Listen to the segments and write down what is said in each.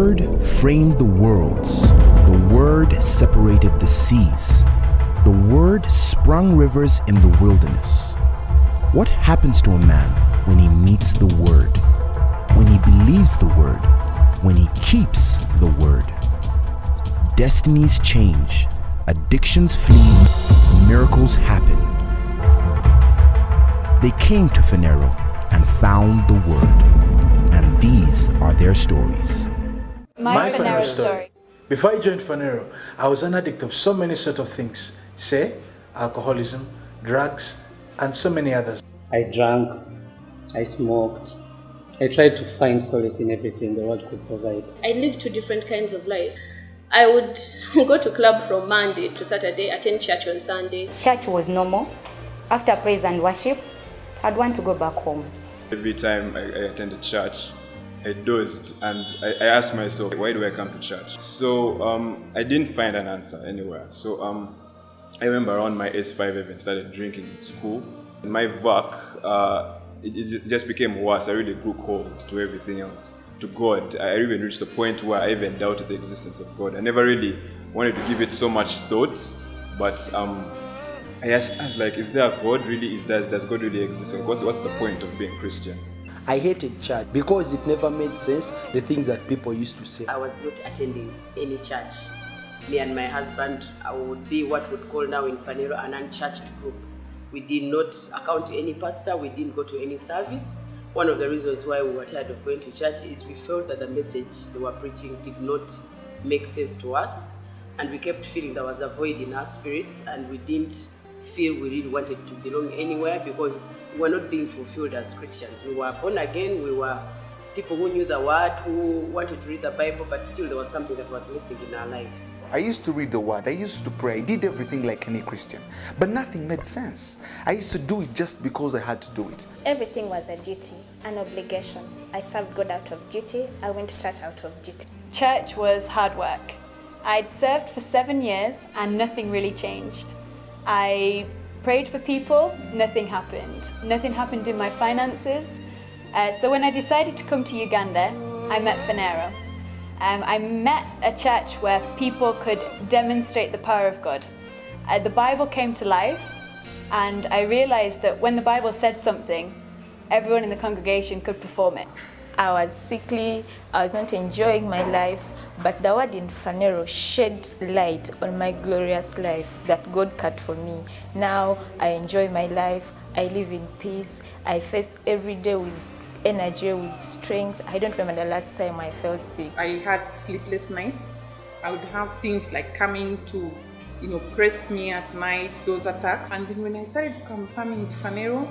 Word framed the worlds. The Word separated the seas. The Word sprung rivers in the wilderness. What happens to a man when he meets the Word? When he believes the Word? When he keeps the Word? Destinies change. Addictions flee. Miracles happen. They came to Phaneroo and found the Word. And these are their stories. My Phaneroo story. Before I joined Phaneroo, I was an addict of so many sort of things. Say, alcoholism, drugs, and so many others. I drank, I smoked. I tried to find solace in everything the world could provide. I lived two different kinds of lives. I would go to club from Monday to Saturday, attend church on Sunday. Church was normal. After praise and worship, I'd want to go back home. Every time I attended church, I dozed and I asked myself, why do I come to church? So I didn't find an answer anywhere. So I remember around my S5 even started drinking in school. My work, it just became worse. I really grew cold to everything else, to God. I even reached a point where I even doubted the existence of God. I never really wanted to give it so much thought, but I was like, is there a God really? Does God really exist? What's the point of being Christian? I hated church because it never made sense, the things that people used to say. I was not attending any church. Me and my husband, I would be what we'd call now in Phaneroo an unchurched group. We did not account to any pastor, we didn't go to any service. One of the reasons why we were tired of going to church is we felt that the message they were preaching did not make sense to us, and we kept feeling there was a void in our spirits, and we didn't feel we really wanted to belong anywhere because we were not being fulfilled as Christians. We were born again, we were people who knew the word, who wanted to read the Bible, but still there was something that was missing in our lives. I used to read the word, I used to pray, I did everything like any Christian, but nothing made sense. I used to do it just because I had to do it. Everything was a duty, an obligation. I served God out of duty, I went to church out of duty. Church was hard work. I'd served for 7 years and nothing really changed. I prayed for people, nothing happened. Nothing happened in my finances. So when I decided to come to Uganda, I met Phaneroo. I met a church where people could demonstrate the power of God. The Bible came to life, and I realized that when the Bible said something, everyone in the congregation could perform it. I was sickly, I was not enjoying my life, but the word in Phaneroo shed light on my glorious life that God cut for me. Now I enjoy my life, I live in peace, I face every day with energy, with strength. I don't remember the last time I felt sick. I had sleepless nights. I would have things like coming to, press me at night, those attacks. And then when I started confirming Phaneroo,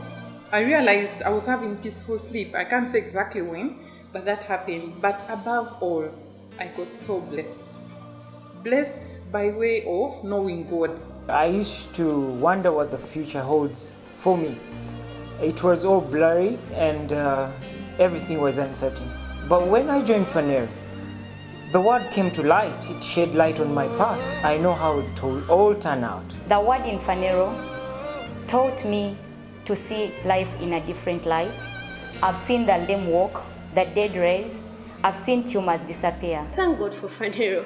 I realized I was having peaceful sleep. I can't say exactly when, but that happened. But above all, I got so blessed. Blessed by way of knowing God. I used to wonder what the future holds for me. It was all blurry and everything was uncertain. But when I joined Phaneroo, the word came to light. It shed light on my path. I know how it will all turn out. The word in Phaneroo taught me to see life in a different light. I've seen the lame walk, the dead raise. I've seen tumors disappear. Thank God for Phaneroo.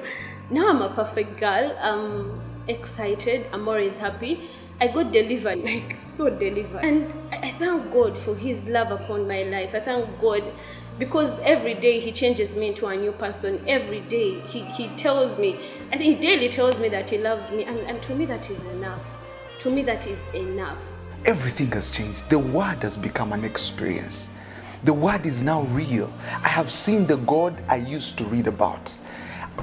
Now I'm a perfect girl. I'm excited. I'm always happy. I got delivered, like so delivered. And I thank God for His love upon my life. I thank God because every day He changes me into a new person. Every day He tells me, I think He daily tells me that He loves me. And to me that is enough. To me that is enough. Everything has changed. The word has become an experience. The word is now real. I have seen the God I used to read about.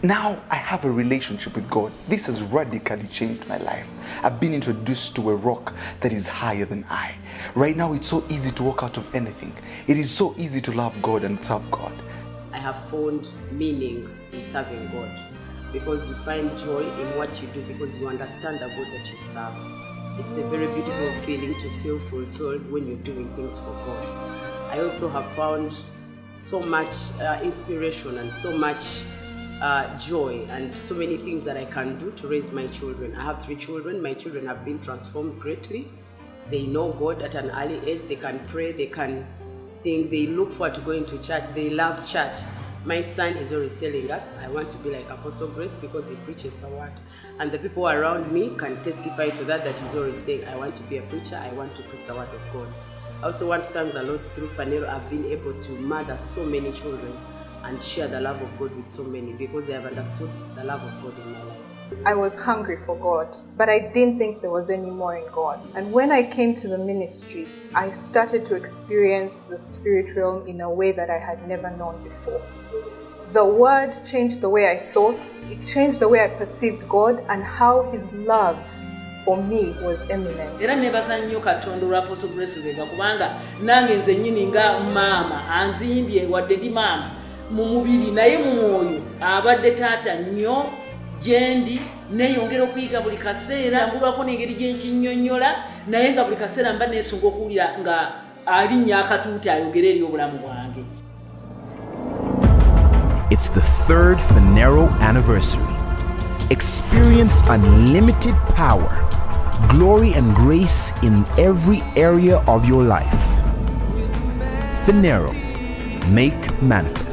Now I have a relationship with God. This has radically changed my life. I've been introduced to a rock that is higher than I. Right now it's so easy to walk out of anything. It is so easy to love God and serve God. I have found meaning in serving God because you find joy in what you do because you understand the God that you serve. It's a very beautiful feeling to feel fulfilled when you're doing things for God. I also have found so much inspiration and so much joy and so many things that I can do to raise my children. I have 3 children. My children have been transformed greatly. They know God at an early age. They can pray, they can sing, they look forward to going to church, they love church. My son is always telling us, I want to be like Apostle Grace because he preaches the word. And the people around me can testify to that, that he's always saying, I want to be a preacher, I want to preach the word of God. I also want to thank the Lord through Phaneroo. I've been able to mother so many children and share the love of God with so many because they have understood the love of God in my life. I was hungry for God, but I didn't think there was any more in God. And when I came to the ministry, I started to experience the spirit realm in a way that I had never known before. The word changed the way I thought, it changed the way I perceived God and how His love for me was eminent. Era nebaza nnyo Katonda olwa Apostle Grace Lubega kubanga nange nze nnyini nga maama anzimbye wadde ndi maama mu mubiri naye mu mwoyo abadde taata nnyo gyendi neyongera okuyiga buli kaseera mbulwako n'engeri gyenkinnyonnyola naye nga buli kaseera mba neesunga okuwulira nga alinnya akatuuti ayogera eri obulamu bwange. It's the 3rd Phaneroo anniversary. Experience unlimited power, glory and grace in every area of your life. Phaneroo, make manifest.